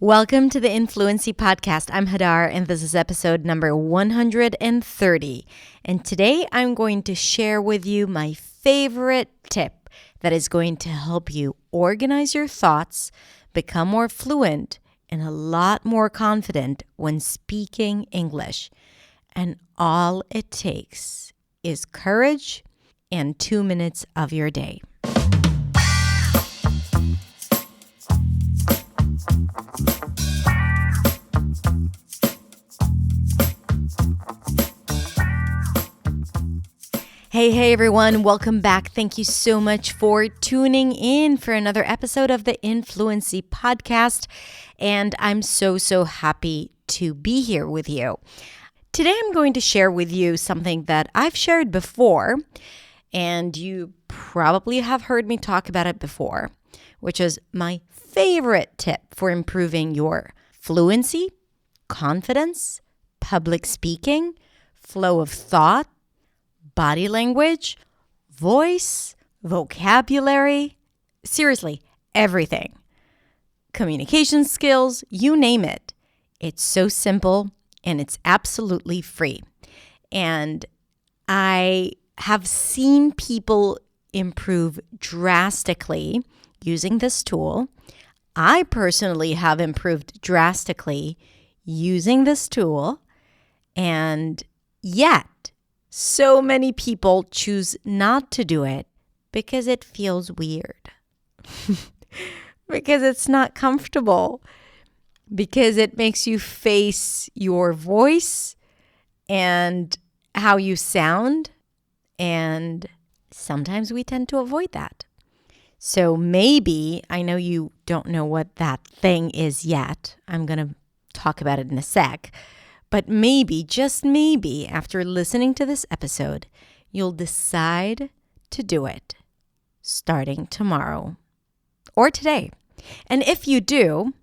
Welcome to the Influency Podcast. I'm Hadar, and this is episode number 130. And today I'm going to share with you my favorite tip that is going to help you organize your thoughts, become more fluent, and a lot more confident when speaking English. And all it takes is courage and 2 minutes of your day. Hey everyone, welcome back. Thank you so much for tuning in for another episode of the Influency Podcast. And I'm so happy to be here with you. Today I'm going to share with you something that I've shared before, and you probably have heard me talk about it before, which is my favorite tip for improving your fluency, confidence, public speaking, flow of thought, body language, voice, vocabulary, seriously, everything. Communication skills, you name it. It's so simple and it's absolutely free. And I have seen people improve drastically using this tool. I personally have improved drastically using this tool, and yet so many people choose not to do it because it feels weird, because it's not comfortable, because it makes you face your voice and how you sound, and sometimes we tend to avoid that. So maybe, I know you don't know what that thing is yet. I'm going to talk about it in a sec. But maybe, just maybe, after listening to this episode, you'll decide to do it starting tomorrow or today. And if you do,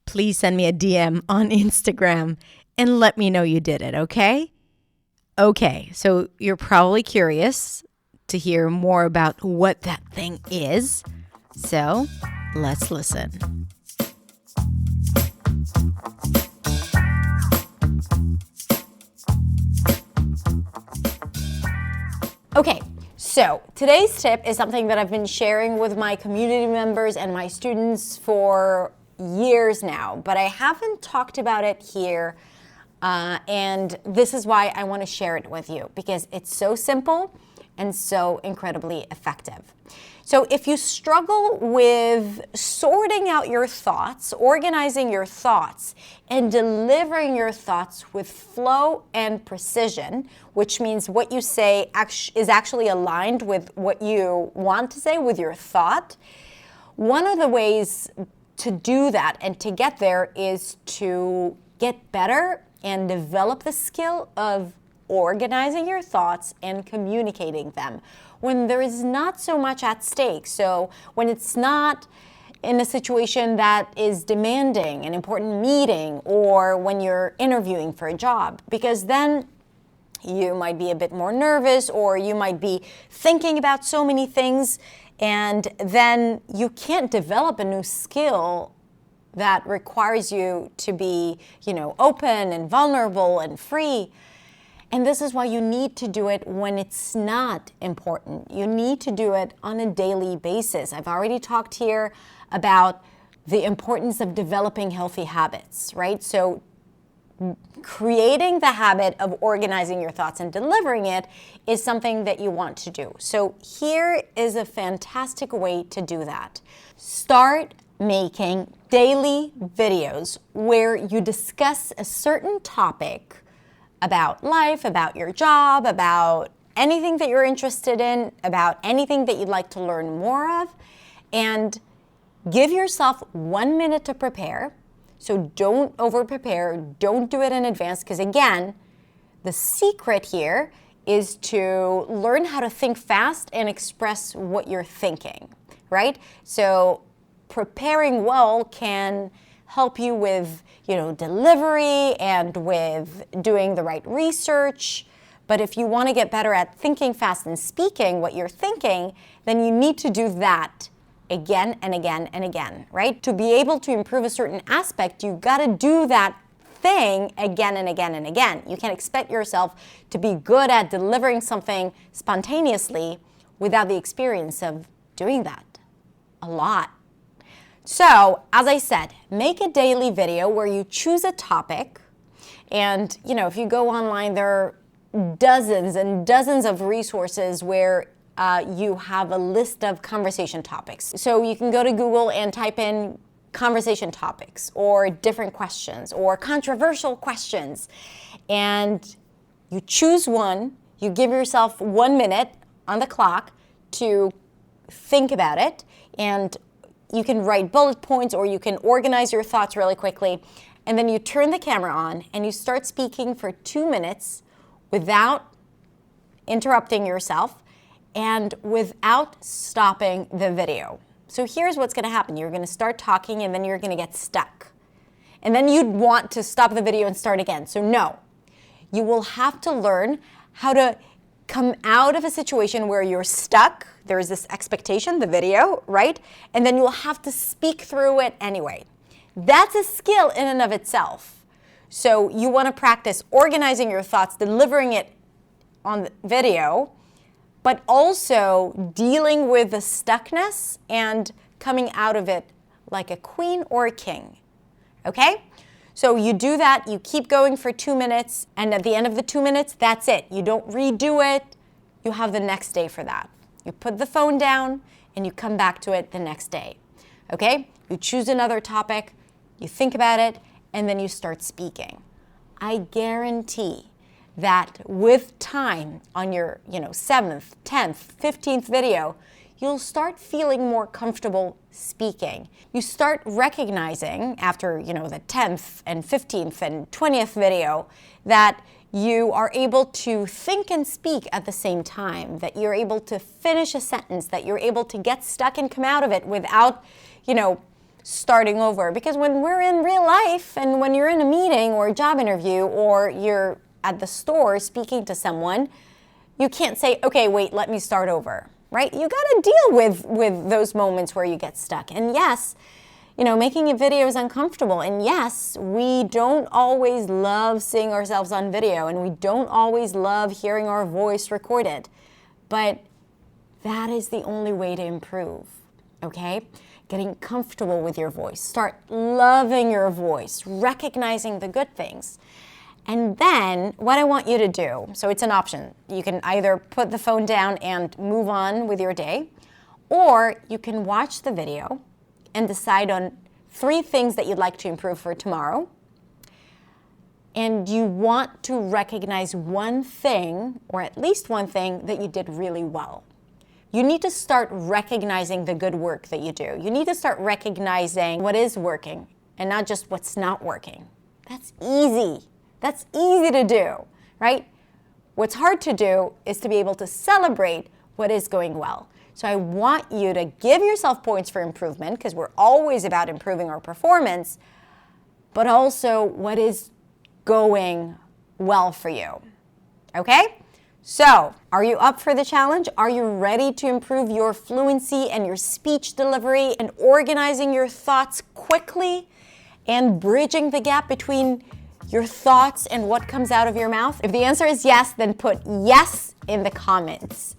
please send me a DM on Instagram and let me know you did it, okay? Okay, so you're probably curious to hear more about what that thing is. So let's listen. Okay, so today's tip is something that I've been sharing with my community members and my students for years now, but I haven't talked about it here, and this is why I want to share it with you, because it's so simple and so incredibly effective. So if you struggle with sorting out your thoughts, organizing your thoughts, and delivering your thoughts with flow and precision, which means what you say is actually aligned with what you want to say with your thought, one of the ways to do that and to get there is to get better and develop the skill of organizing your thoughts and communicating them when there is not so much at stake. So when it's not in a situation that is demanding an important meeting, or when you're interviewing for a job, because then you might be a bit more nervous, or you might be thinking about so many things, and then you can't develop a new skill that requires you to be, open and vulnerable and free. And this is why you need to do it when it's not important. You need to do it on a daily basis. I've already talked here about the importance of developing healthy habits, right? So creating the habit of organizing your thoughts and delivering it is something that you want to do. So here is a fantastic way to do that. Start making daily videos where you discuss a certain topic about life, about your job, about anything that you're interested in, about anything that you'd like to learn more of, and give yourself 1 minute to prepare. So don't over-prepare, don't do it in advance, because again, the secret here is to learn how to think fast and express what you're thinking, right? So preparing well can help you with, delivery and with doing the right research. But if you want to get better at thinking fast and speaking what you're thinking, then you need to do that again and again and again, right? To be able to improve a certain aspect, you got to do that thing again and again and again. You can't expect yourself to be good at delivering something spontaneously without the experience of doing that a lot. So, as I said, make a daily video where you choose a topic. And, if you go online, there are dozens and dozens of resources where you have a list of conversation topics. So you can go to Google and type in conversation topics or different questions or controversial questions. And you choose one, you give yourself 1 minute on the clock to think about it. And you can write bullet points or you can organize your thoughts really quickly. And then you turn the camera on and you start speaking for 2 minutes without interrupting yourself and without stopping the video. So here's what's going to happen. You're going to start talking and then you're going to get stuck. And then you'd want to stop the video and start again. So no, you will have to learn how to come out of a situation where you're stuck. There is this expectation, the video, right? And then you'll have to speak through it anyway. That's a skill in and of itself. So you want to practice organizing your thoughts, delivering it on the video, but also dealing with the stuckness and coming out of it like a queen or a king, okay? So you do that, you keep going for 2 minutes, and at the end of the 2 minutes, that's it. You don't redo it, you have the next day for that. You put the phone down and you come back to it the next day, okay? You choose another topic, you think about it, and then you start speaking. I guarantee that with time on your 7th, 10th, 15th video, you'll start feeling more comfortable speaking. You start recognizing after the 10th and 15th and 20th video that you are able to think and speak at the same time, that you're able to finish a sentence, that you're able to get stuck and come out of it without, starting over. Because when we're in real life and when you're in a meeting or a job interview or you're at the store speaking to someone, you can't say, okay, wait, let me start over, right? You got to deal with those moments where you get stuck. And yes, making a video is uncomfortable. And yes, we don't always love seeing ourselves on video and we don't always love hearing our voice recorded. But that is the only way to improve, okay? Getting comfortable with your voice. Start loving your voice, recognizing the good things. And then what I want you to do, so it's an option. You can either put the phone down and move on with your day, or you can watch the video and decide on 3 things that you'd like to improve for tomorrow. And you want to recognize one thing, or at least one thing, that you did really well. You need to start recognizing the good work that you do. You need to start recognizing what is working and not just what's not working. That's easy. That's easy to do, right? What's hard to do is to be able to celebrate what is going well. So I want you to give yourself points for improvement because we're always about improving our performance, but also what is going well for you, okay? So, are you up for the challenge? Are you ready to improve your fluency and your speech delivery and organizing your thoughts quickly and bridging the gap between your thoughts and what comes out of your mouth? If the answer is yes, then put yes in the comments.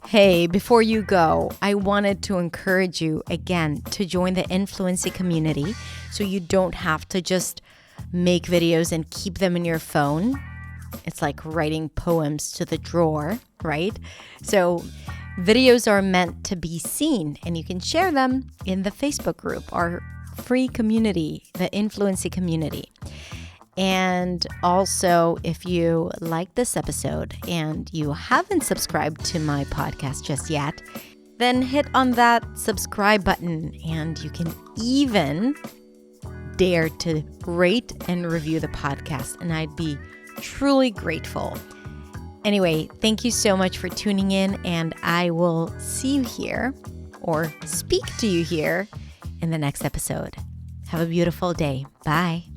Hey, before you go, I wanted to encourage you again to join the Influency community so you don't have to just make videos and keep them in your phone. It's like writing poems to the drawer, right? So videos are meant to be seen and you can share them in the Facebook group, our free community, the Influency community. And also, if you like this episode and you haven't subscribed to my podcast just yet, then hit on that subscribe button and you can even dare to rate and review the podcast, and I'd be truly grateful. Anyway, thank you so much for tuning in, and I will see you here or speak to you here in the next episode. Have a beautiful day. Bye.